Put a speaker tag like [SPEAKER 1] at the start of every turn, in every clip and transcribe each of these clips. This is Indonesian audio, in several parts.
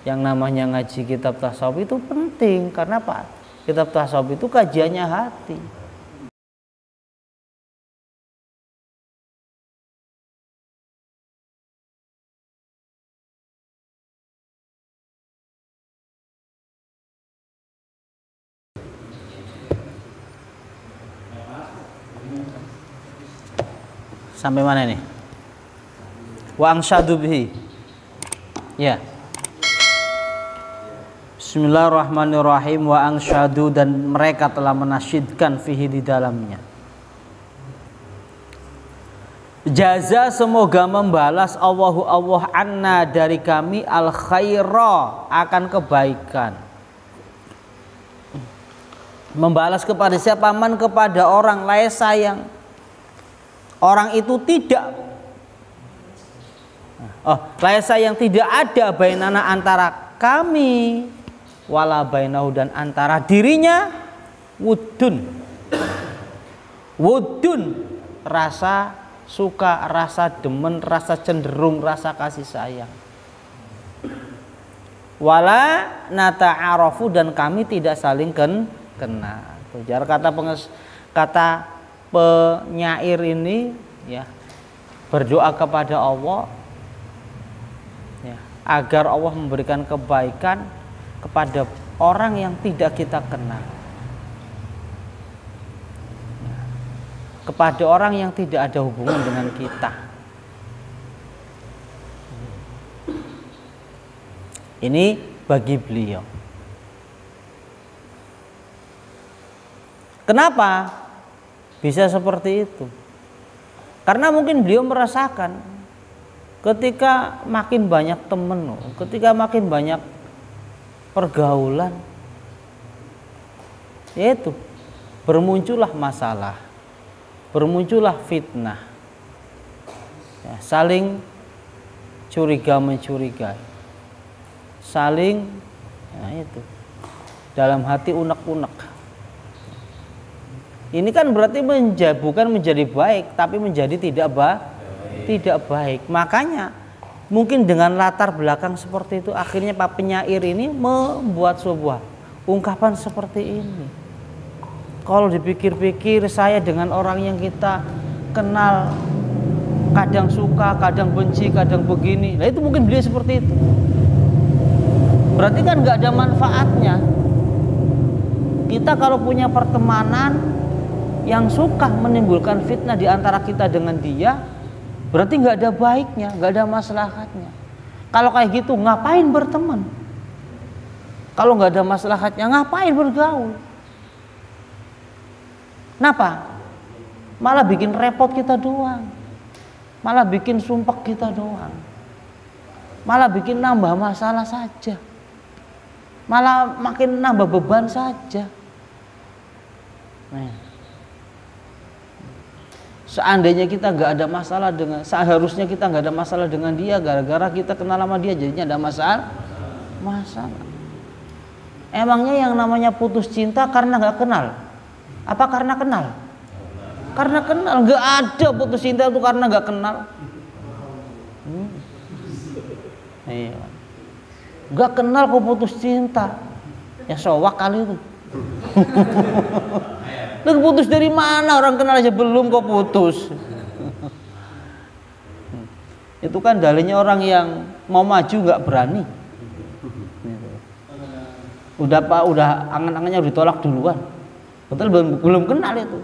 [SPEAKER 1] Yang namanya ngaji kitab tasawuf itu penting. Karena apa? Kitab tasawuf itu kajiannya hati. Sampai mana nih? Wa angsyadu bihi. Ya. Bismillahirrahmanirrahim. Wa angsyadu, dan mereka telah menasyidkan fihi di dalamnya. Jaza, semoga membalas Allahu Allah anna dari kami al khaira, akan kebaikan. Membalas kepada siapa? Man, kepada orang laisa, yang orang itu tidak laisa, yang tidak ada bainana, antara kami, wala bainahu, dan antara dirinya, wudun, rasa suka, rasa demen, rasa cenderung, rasa kasih sayang. Wala nata'arafu, dan kami tidak saling kenal. Jar kata penyair ini ya, berdoa kepada Allah ya, agar Allah memberikan kebaikan kepada orang yang tidak kita kenal, ya, kepada orang yang tidak ada hubungan dengan kita. Ini bagi beliau. Kenapa bisa seperti itu? Karena mungkin beliau merasakan ketika makin banyak teman, ketika makin banyak pergaulan, yaitu bermuncullah masalah, bermuncullah fitnah, ya, saling curiga mencurigai, saling, ya, itu dalam hati unek-unek. Ini kan berarti bukan menjadi baik, tapi menjadi tidak baik. Makanya mungkin dengan latar belakang seperti itu, akhirnya Pak penyair ini membuat sebuah ungkapan seperti ini. Kalau dipikir-pikir, saya dengan orang yang kita kenal kadang suka, kadang benci, kadang begini. Nah itu mungkin beliau seperti itu. Berarti kan nggak ada manfaatnya. Kita kalau punya pertemanan yang suka menimbulkan fitnah di antara kita dengan dia, berarti nggak ada baiknya, nggak ada maslahatnya. Kalau kayak gitu ngapain berteman? Kalau nggak ada maslahatnya ngapain bergaul? Kenapa? Malah bikin repot kita doang, malah bikin sumpek kita doang, malah bikin nambah masalah saja, malah makin nambah beban saja. Nah, seandainya kita nggak ada masalah dengan, seharusnya kita nggak ada masalah dengan dia, gara-gara kita kenal sama dia jadinya ada masalah. Emangnya yang namanya putus cinta karena nggak kenal? Apa karena kenal? Karena kenal. Nggak ada putus cinta itu karena nggak kenal. Iya. Nggak kenal kok putus cinta, ya sowak kali itu. Lu putus dari mana? Orang kenal aja belum kok putus. Itu kan dalilnya orang yang mau maju nggak berani. Udah angan-angannya ditolak duluan. Betul, belum kenal itu.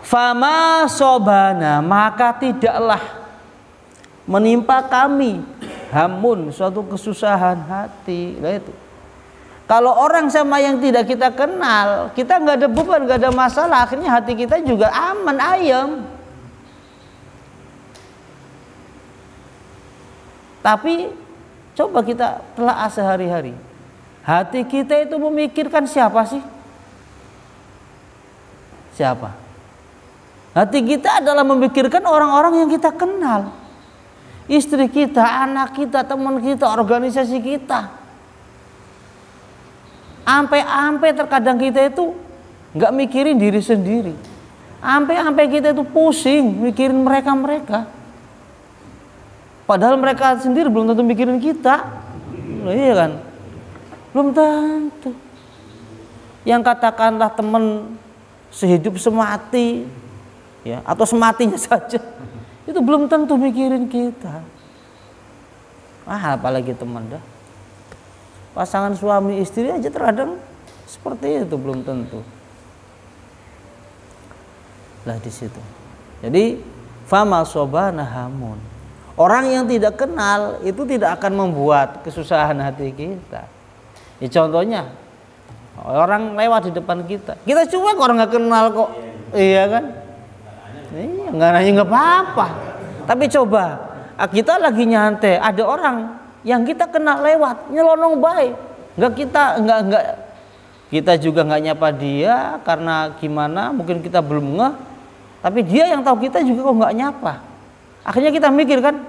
[SPEAKER 1] Fama sobana, maka tidaklah menimpa kami hamun, suatu kesusahan hati. Nah itu. Kalau orang sama yang tidak kita kenal, kita nggak ada beban, nggak ada masalah, akhirnya hati kita juga aman, ayem. Tapi coba kita telah sehari-hari, hati kita itu memikirkan siapa sih? Siapa? Hati kita adalah memikirkan orang-orang yang kita kenal, istri kita, anak kita, teman kita, organisasi kita. Ampe terkadang kita itu nggak mikirin diri sendiri. Ampe kita itu pusing mikirin mereka. Padahal mereka sendiri belum tentu mikirin kita. Iya kan? Belum tentu. Yang katakanlah teman sehidup semati, ya, atau sematinya saja, itu belum tentu mikirin kita. Apalagi teman dah. Pasangan suami istri aja terkadang seperti itu, belum tentu. Lah di situ. Jadi fama sobana hamun. Orang yang tidak kenal itu tidak akan membuat kesusahan hati kita. Ya contohnya orang lewat di depan kita cuek, orang nggak kenal kok, iya kan? Iya, nggak nanya nggak apa-apa. Tapi coba kita lagi nyantai, ada orang yang kita kenal lewat nyelonong baik, nggak kita juga nggak nyapa dia karena gimana? Mungkin kita belum ngeh, tapi dia yang tahu kita juga kok nggak nyapa. Akhirnya kita mikir kan,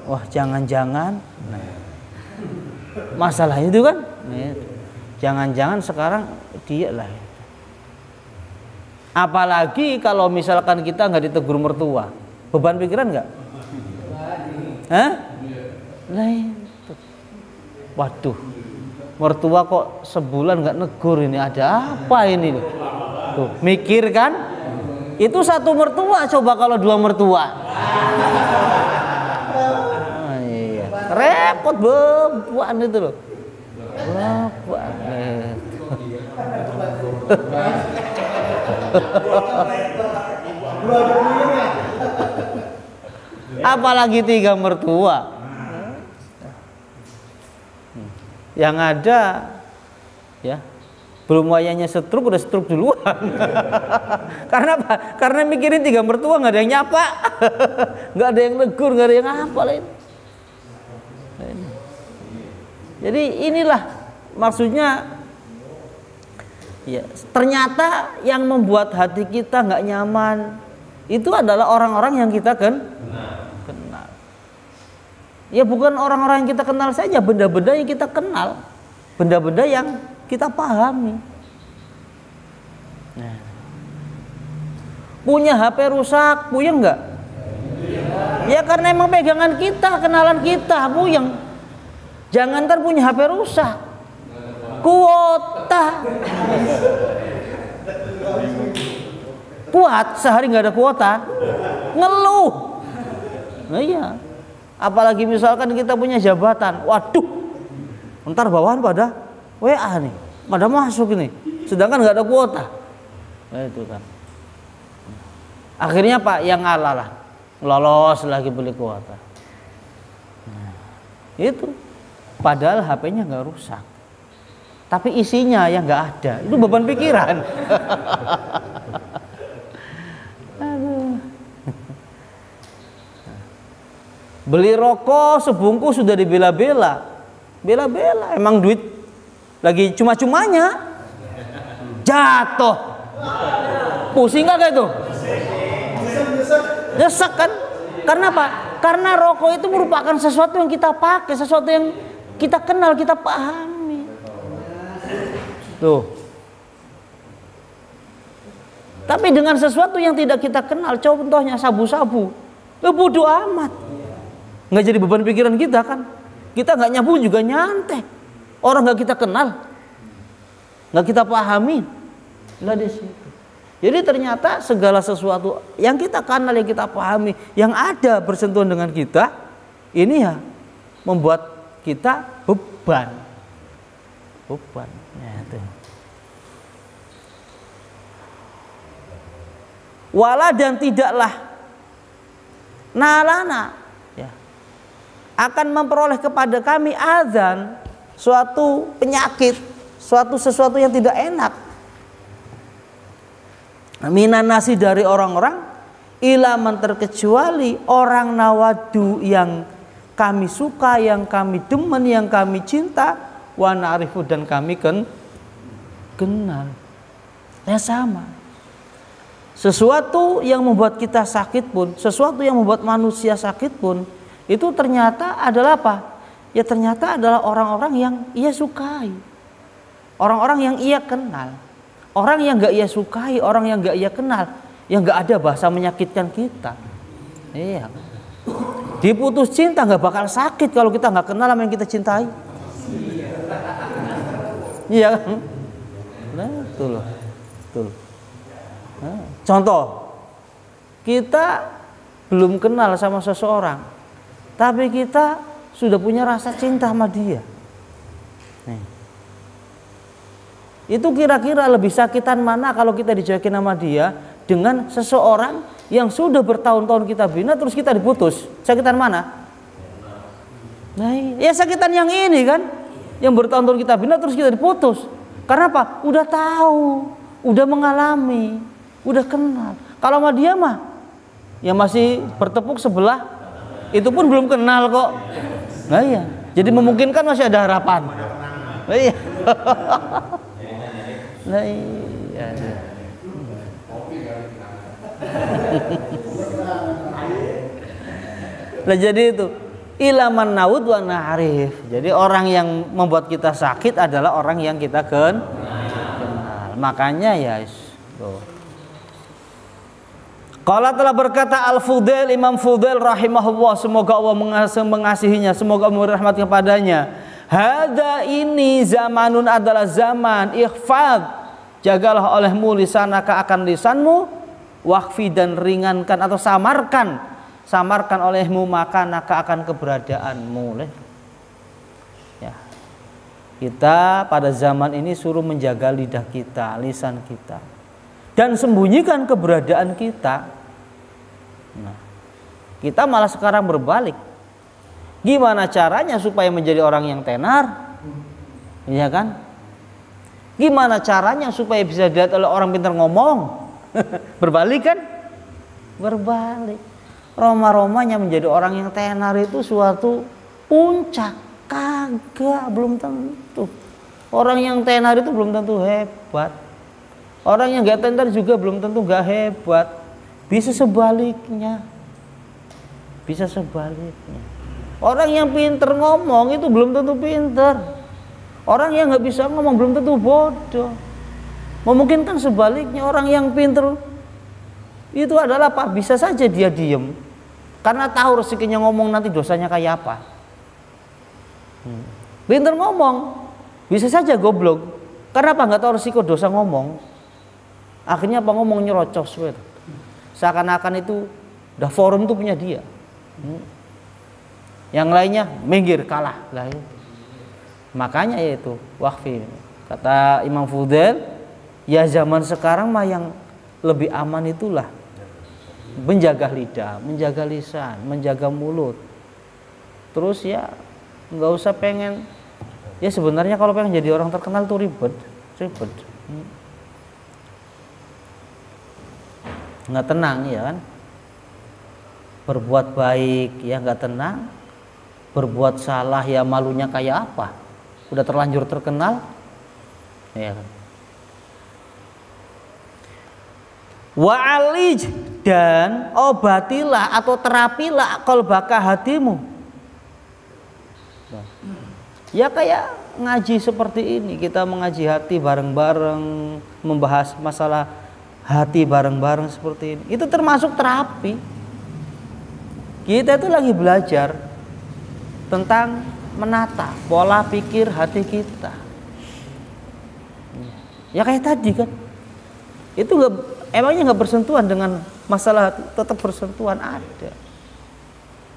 [SPEAKER 1] wah jangan-jangan masalah itu kan, jangan-jangan sekarang dia lah. Apalagi kalau misalkan kita nggak ditegur mertua, beban pikiran nggak? Hah? Lah itu. Waduh, mertua kok sebulan nggak negur, ini ada apa ini? Tuh, mikir kan? Itu satu mertua, coba kalau dua mertua. Iya. Repot bebuan itu loh. Bebuan. Apalagi 3 mertua. Yang ada ya, belum wayangnya stroke udah stroke duluan. Karena apa? Karena mikirin 3 mertua, nggak ada yang nyapa, nggak ada yang negur, nggak ada yang apa lain. Jadi inilah maksudnya. Ya, ternyata yang membuat hati kita nggak nyaman itu adalah orang-orang yang kita kenal. Ya bukan orang-orang yang kita kenal saja, benda-benda yang kita kenal, benda-benda yang kita pahami. Nah. Punya HP rusak, puyeng nggak? Ya karena emang pegangan kita, kenalan kita, puyeng. Jangan ntar punya HP rusak, kuota. Kuat sehari nggak ada kuota, ngeluh. Nah iya. Apalagi misalkan kita punya jabatan, waduh, ntar bawahan pada WA nih, pada masuk ini, sedangkan nggak ada kuota. Nah itu kan. Akhirnya Pak yang ngalah lah, lolos lagi beli kuota. Nah, itu, padahal HP-nya nggak rusak, tapi isinya yang nggak ada, itu beban pikiran. Aduh. Beli rokok sebungkus sudah dibela-bela, bela-bela, emang duit lagi cuma-cumanya, jatuh, pusing nggak kayak itu? Nyesek kan? Karena apa? Karena rokok itu merupakan sesuatu yang kita pakai, sesuatu yang kita kenal, kita pahami. Tuh. Tapi dengan sesuatu yang tidak kita kenal, contohnya sabu-sabu, bodoh amat. Nggak jadi beban pikiran kita kan? Kita nggak nyabu juga nyantai. Orang nggak kita kenal, nggak kita pahami, lah di situ. Jadi ternyata segala sesuatu yang kita kenal, yang kita pahami, yang ada bersentuhan dengan kita, ini ya membuat kita beban. Beban. Ya, itu. Wala dan tidaklah nalana ya, akan memperoleh kepada kami azan, suatu penyakit, sesuatu yang tidak enak. Minan nasi dari orang-orang, ilaman terkecuali orang nawadu yang kami suka, yang kami demen, yang kami cinta, wa na'rifu dan kami kenal. Ya sama. Sesuatu yang membuat kita sakit pun, sesuatu yang membuat manusia sakit pun, itu ternyata adalah apa? Ya ternyata adalah orang-orang yang ia sukai, orang-orang yang ia kenal. Orang yang gak ia sukai, orang yang gak ia kenal, yang gak ada bahasa menyakitkan kita. Iya. Diputus cinta nggak bakal sakit kalau kita nggak kenal sama yang kita cintai. Iya kan? Nah, itu loh. Betul. Nah, contoh, kita belum kenal sama seseorang, tapi kita sudah punya rasa cinta sama dia. Nih. Itu kira-kira lebih sakitan mana kalau kita dijodohin sama dia dengan seseorang yang sudah bertahun-tahun kita bina terus kita diputus? Sakitan mana? Nah, ya sakitan yang ini kan, yang bertahun-tahun kita bina terus kita diputus. Karena apa? Udah tahu, udah mengalami, udah kenal. Kalau sama dia mah, ya masih bertepuk sebelah, itu pun belum kenal kok. Nah iya, jadi memungkinkan masih ada harapan. Nah iya. Nah iya. Nah jadi itu ilaman naud wa na'rif. Jadi orang yang membuat kita sakit adalah orang yang kita kenal. Makanya ya Qala telah berkata Al-Fudail, Imam Fudail rahimahullah, semoga Allah mengasihinya, semoga Allah merahmati kepadanya. Hada ini zamanun adalah zaman ikhfad, jagalah olehmu lisanaka akan lisanmu, wakfi dan ringankan atau samarkan olehmu makanaka akan keberadaanmu. Ya. Kita pada zaman ini suruh menjaga lidah kita, lisan kita, dan sembunyikan keberadaan kita. Nah, kita malah sekarang berbalik. Gimana caranya supaya menjadi orang yang tenar? Iya kan? Gimana caranya supaya bisa dilihat oleh orang pintar ngomong? Berbalik kan? Berbalik. Roma-romanya menjadi orang yang tenar itu suatu puncak. Kagak, belum tentu. Orang yang tenar itu belum tentu hebat. Orang yang gak tenar juga belum tentu gak hebat. Bisa sebaliknya. Bisa sebaliknya. Orang yang pinter ngomong itu belum tentu pinter. Orang yang gak bisa ngomong belum tentu bodoh. Memungkinkan sebaliknya, orang yang pinter itu adalah apa? Bisa saja dia diem karena tahu rezekinya ngomong nanti dosanya kayak apa. Pinter ngomong, bisa saja goblok. Karena apa? Nggak tahu resiko dosa ngomong. Akhirnya apa? Ngomong nyerocos. Seakan-akan itu udah forum itu punya dia. Yang lainnya minggir, kalah. Lah itu. Makanya itu wakfi. Kata Imam Fudail, ya zaman sekarang mah yang lebih aman itulah menjaga lidah, menjaga lisan, menjaga mulut. Terus ya nggak usah pengen, ya sebenarnya kalau pengen jadi orang terkenal tuh ribet. Nggak tenang ya kan. Berbuat baik ya nggak tenang. Berbuat salah ya malunya kayak apa. Udah terlanjur terkenal ya kan. Wa'alij, dan obatilah atau terapilah qalbaka hatimu. Ya kayak ngaji seperti ini, kita mengaji hati bareng-bareng, membahas masalah hati bareng-bareng seperti ini. Itu termasuk terapi. Kita itu lagi belajar tentang menata pola pikir hati kita. Ya kayak tadi kan. Itu emangnya nggak bersentuhan dengan masalah hati, tetap bersentuhan ada.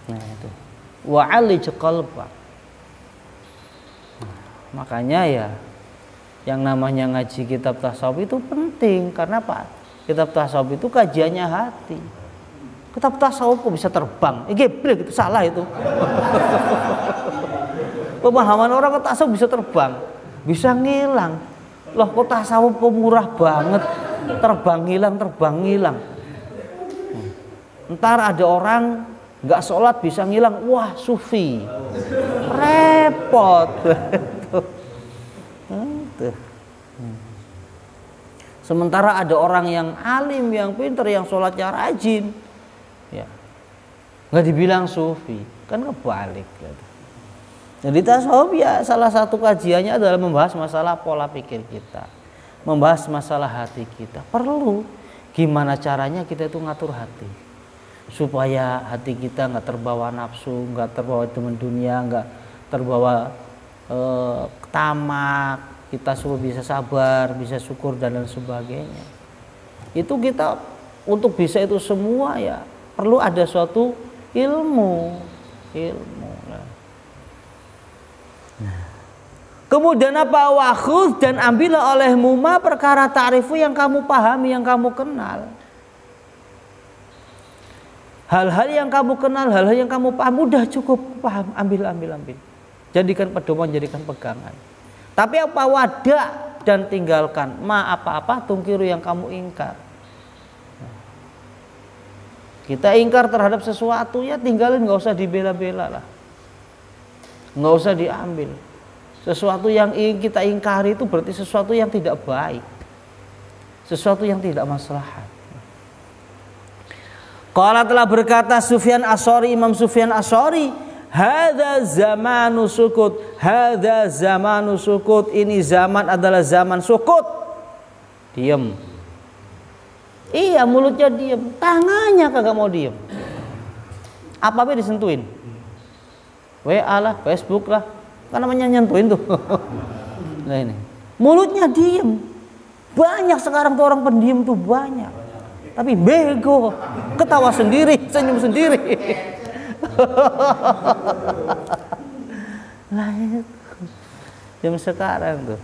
[SPEAKER 1] Nah itu wa'alij qalbak. Makanya ya yang namanya ngaji kitab tasawuf itu penting. Karena apa? Kitab tasawuf itu kajiannya hati. Kitab tasawuf kok bisa terbang? Geblek itu, salah itu. Pemahaman orang ke tasawuf bisa terbang, bisa ngilang. Loh kok tasawuf kok murah banget, terbang hilang. Ntar ada orang nggak sholat bisa ngilang, wah sufi, repot. Sementara ada orang yang alim, yang pintar, yang sholatnya rajin, ya nggak dibilang sufi, kan kebalik. Jadi tasawuf ya salah satu kajiannya adalah membahas masalah pola pikir kita, membahas masalah hati kita. Perlu gimana caranya kita itu ngatur hati supaya hati kita nggak terbawa nafsu, nggak terbawa teman dunia, nggak terbawa tamak, kita supaya bisa sabar, bisa syukur dan lain sebagainya. Itu kita untuk bisa itu semua ya perlu ada suatu ilmu. Nah. Kemudian apa? Wakhudh, dan ambillah olehmu ma perkara ta'rifu yang kamu pahami, yang kamu kenal. Hal-hal yang kamu kenal, hal-hal yang kamu paham, udah cukup paham, ambil. Jadikan pedoman, jadikan pegangan. Tapi apa? Wadah, dan tinggalkan ma apa-apa tungkiru yang kamu ingkar. Kita ingkar terhadap sesuatu ya tinggalin, nggak usah dibela-bela lah, nggak usah diambil. Sesuatu yang ingin kita ingkari itu berarti sesuatu yang tidak baik, sesuatu yang tidak maslahat. Qala telah berkata Sufyan As-Tsauri, Imam Sufyan As-Tsauri, hadza zamanu sukut, hadza zamanu sukut, ini zaman adalah zaman sukut, diam. Iya, mulutnya diam, tangannya kagak mau diam. Apa-apa disentuhin, WA lah, Facebook lah, kan namanya nyentuhin tuh. Nah ini, mulutnya diam. Banyak sekarang tuh orang pendiam tuh banyak, tapi bego, ketawa sendiri, senyum sendiri. Nah itu jam sekarang tuh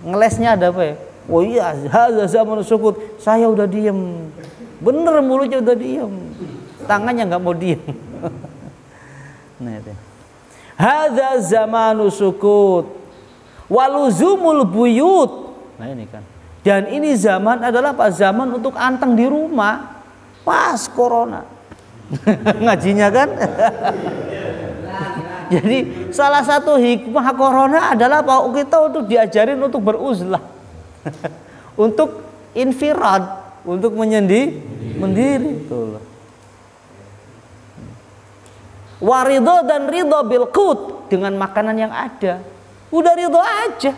[SPEAKER 1] ngelesnya ada apa ya? Oh iya, hadza zaman sukut, saya udah diem, bener mulutnya udah diem, tangannya nggak mau diem. Nah itu, hadza zamanu sukut, waluzumul buyut. Nah ini kan, dan ini zaman adalah apa? Zaman untuk anteng di rumah, pas corona. Ngajinya kan. Jadi salah satu hikmah corona adalah Pak, kita untuk diajarin untuk beruzlah. Untuk infirad, untuk mendiri. Itulah. Waridho dan ridho bilqut, dengan makanan yang ada. Udah ridho aja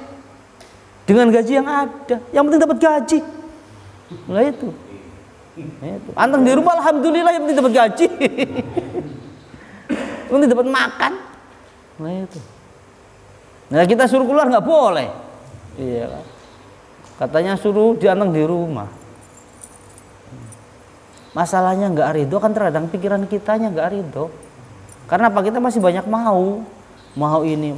[SPEAKER 1] dengan gaji yang ada, yang penting dapat gaji. Nah itu. Anteng di rumah alhamdulillah, yang penting dapat gaji. Yang penting dapat makan. Nah itu. Nah kita suruh keluar nggak boleh. Iya kan? Katanya suruh dianteng di rumah. Masalahnya nggak ridho kan terkadang pikiran kitanya nggak ridho. Karena apa? Kita masih banyak mau ini,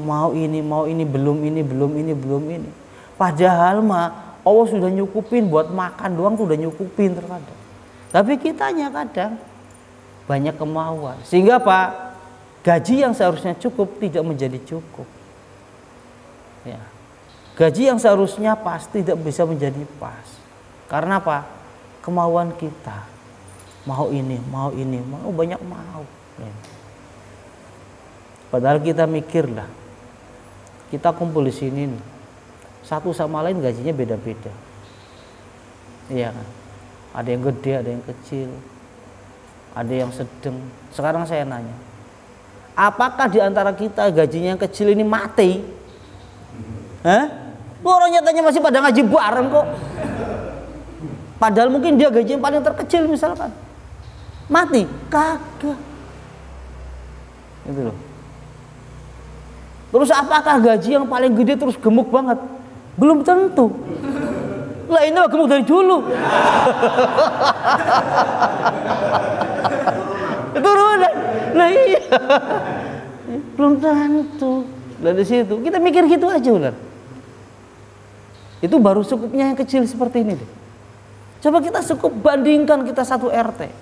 [SPEAKER 1] belum ini. Padahal mah Allah sudah nyukupin, buat makan doang tuh udah nyukupin terkadang. Tapi kitanya kadang banyak kemauan, sehingga apa? Gaji yang seharusnya cukup tidak menjadi cukup. Ya. Gaji yang seharusnya pas tidak bisa menjadi pas. Karena apa? Kemauan kita. Mau ini, banyak mau. Ya. Padahal kita mikirlah, kita kumpul di sini nih, satu sama lain gajinya beda-beda. Iya kan? Ada yang gede, ada yang kecil, ada yang sedang. Sekarang saya nanya, apakah di antara kita gajinya yang kecil ini mati? Hah? Orang nyatanya masih pada ngaji bareng kok. Padahal mungkin dia gaji yang paling terkecil misalkan. Mati? Kagak. Itu loh. Terus apakah gaji yang paling gede terus gemuk banget? Belum tentu. Lah ini mah gemuk dari dulu. Turunan. Lah iya. Belum tentu. Lah di situ kita mikir gitu aja ular. Itu baru cukupnya yang kecil seperti ini deh. Coba kita cukup bandingkan kita satu RT.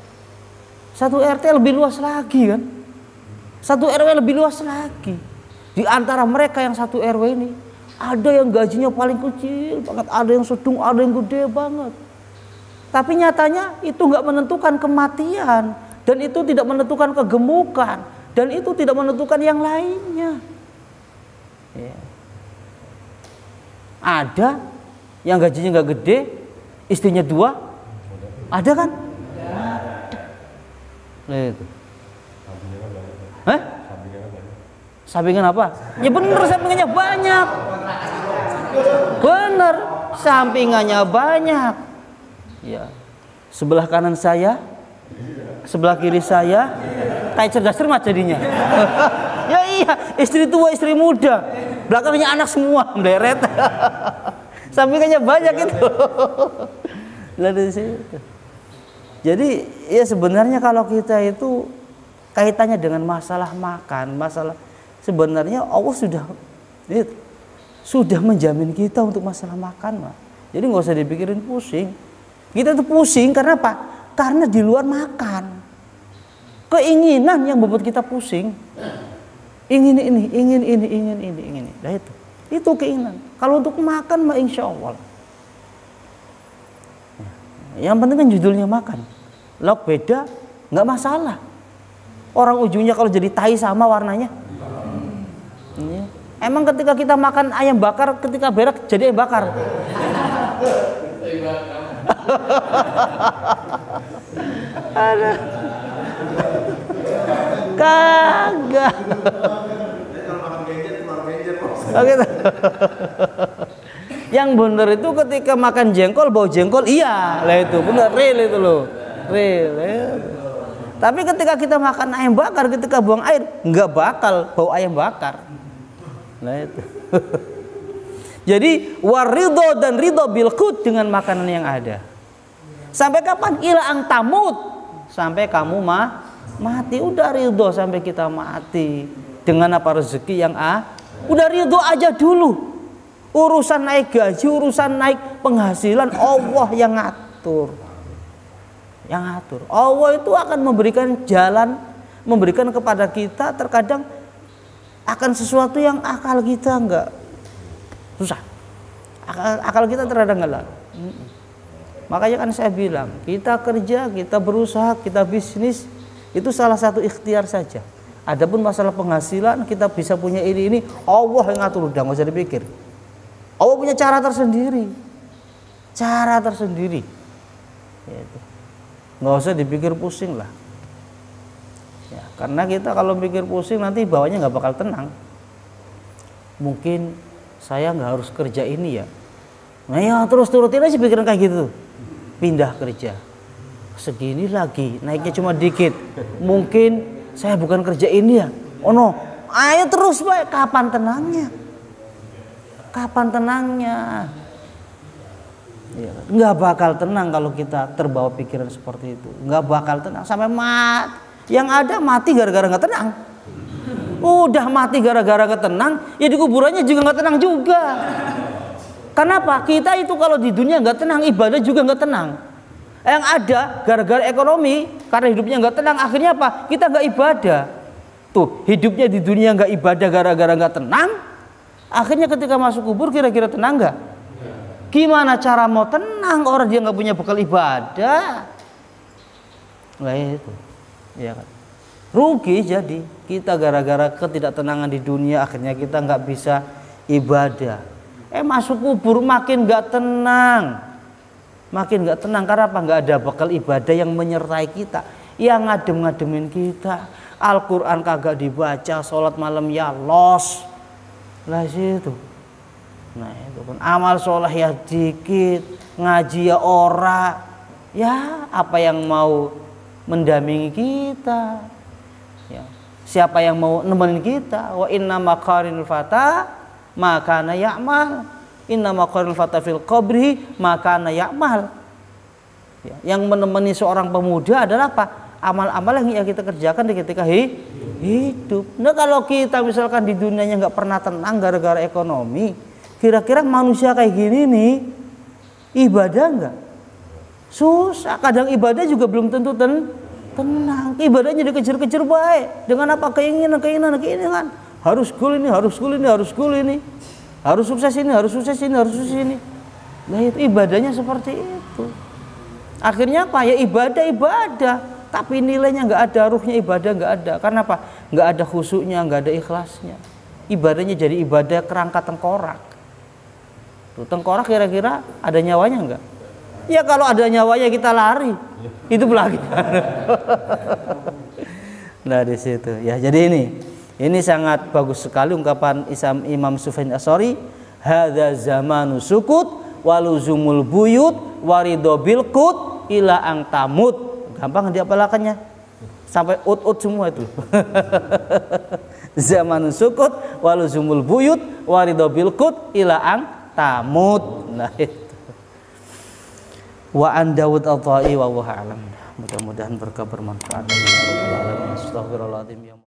[SPEAKER 1] Satu RT lebih luas lagi kan? Satu RW lebih luas lagi. Di antara mereka yang satu RW ini, ada yang gajinya paling kecil banget, ada yang sedang, ada yang gede banget. Tapi nyatanya itu nggak menentukan kematian, dan itu tidak menentukan kegemukan, dan itu tidak menentukan yang lainnya. Ya. Ada yang gajinya nggak gede, istrinya 2, ada kan? Ada. Nah, itu. Hah? Sampingan apa? Ya bener, sampingannya banyak. Bener, sampingannya banyak. Ya. Sebelah kanan saya sebelah kiri saya kayak cerdas cermat jadinya. Ya iya, istri tua, istri muda, belakangnya anak semua menderet. Sampingannya banyak itu. Dari situ. Jadi ya sebenarnya kalau kita itu kaitannya dengan masalah makan, masalah sebenarnya Allah sudah menjamin kita untuk masalah makan, Pak. Jadi nggak usah dipikirin pusing. Kita tuh pusing karena apa? Karena di luar makan. Keinginan yang membuat kita pusing. Ingin ini. Nah itu keinginan. Kalau untuk makan mah insya Allah. Yang penting kan judulnya makan. Lauk beda nggak masalah. Orang ujungnya kalau jadi tai sama warnanya. Emang ketika kita makan ayam bakar, ketika berak jadi ayam bakar. Ada. Kagak. Oke. Yang benar itu ketika makan jengkol bau jengkol, iya lah itu benar, real itu loh, real. Tapi ketika kita makan ayam bakar, ketika buang air nggak bakal bau ayam bakar. Nah itu. Jadi waridho dan ridho bilqut dengan makanan yang ada. Sampai kapan? Ila ang tamut, sampai kamu mati. Udah ridho sampai kita mati. Dengan apa rezeki yang udah ridho aja dulu. Urusan naik gaji, urusan naik penghasilan, Allah yang ngatur. Yang ngatur. Allah itu akan memberikan jalan, memberikan kepada kita terkadang akan sesuatu yang akal kita enggak susah. Akal kita terkadang enggak. Makanya kan saya bilang, kita kerja, kita berusaha, kita bisnis, itu salah satu ikhtiar saja. Adapun masalah penghasilan, kita bisa punya ini, Allah yang ngatur, udah nggak usah dipikir. Allah punya cara tersendiri. Cara tersendiri. Gitu. Nggak usah dipikir pusing lah. Ya, karena kita kalau pikir pusing nanti bawahnya nggak bakal tenang. Mungkin saya nggak harus kerja ini ya. Nah ya terus turutin aja pikiran kayak gitu. Pindah kerja. Segini lagi, naiknya cuma dikit. Mungkin saya bukan kerja ini ya. Oh no, ayo terus Pak. Kapan tenangnya? Kapan tenangnya? Ya, nggak bakal tenang kalau kita terbawa pikiran seperti itu. Nggak bakal tenang sampai mati. Yang ada mati gara-gara nggak tenang. Udah mati gara-gara nggak tenang, ya di kuburannya juga nggak tenang juga. Kenapa? Kita itu kalau di dunia nggak tenang, ibadah juga nggak tenang. Yang ada gara-gara ekonomi, karena hidupnya nggak tenang, akhirnya apa? Kita nggak ibadah. Tuh, hidupnya di dunia nggak ibadah gara-gara nggak tenang. Akhirnya ketika masuk kubur kira-kira tenang nggak? Gimana cara mau tenang orang dia nggak punya bekal ibadah? Nah itu, ya kan? Rugi jadi kita gara-gara ketidaktenangan di dunia akhirnya kita nggak bisa ibadah. Masuk kubur makin nggak tenang, makin nggak tenang karena apa? Nggak ada bekal ibadah yang menyertai kita, yang ngadem-ngademin kita. Al-Quran kagak dibaca, sholat malam ya los. Lah situ. Nah itu kan amal soleh ya dikit, ngaji ya ora. Ya apa yang mau mendampingi kita? Ya. Siapa yang mau nemenin kita? Wa inna maqarinul fata makana ya'mal. Inna maqarinul fata fil qabri makana ya'mal. Ya. Yang menemani seorang pemuda adalah apa? Amal-amal yang kita kerjakan ketika hidup. Nah kalau kita misalkan di dunianya nggak pernah tenang gara-gara ekonomi, kira-kira manusia kayak gini nih ibadah nggak? Susah. Kadang ibadah juga belum tentu tenang. Ibadahnya dikejar-kejar baik. Dengan apa? Keinginan. Harus goal ini, harus goal ini, harus goal ini. Harus sukses ini, harus sukses ini, harus sukses ini. Nah itu ibadahnya seperti itu. Akhirnya apa? Ya ibadah. Tapi nilainya nggak ada, ruhnya ibadah nggak ada. Karena apa? Nggak ada khusyuknya, nggak ada ikhlasnya. Ibadahnya jadi ibadah kerangka tengkorak. Tuh, tengkorak kira-kira ada nyawanya nggak? Ya kalau ada nyawanya kita lari, itu pelarian. Nah di situ ya. Jadi ini sangat bagus sekali ungkapan Imam Sufyan Ats-Tsauri. Hadza zamanu sukut waluzumul buyut waridho bilqut ila ang tamut. Gampang diapalakannya. sampai ut semua itu. Zaman sukut waluzumul buyut waridho bil qut ila ang tamut. Nah itu. Wa an Dawud al-Ta'i wa huwa a'lam. Mudah-mudahan berkah bermanfaat. Astagfirullahaladzim.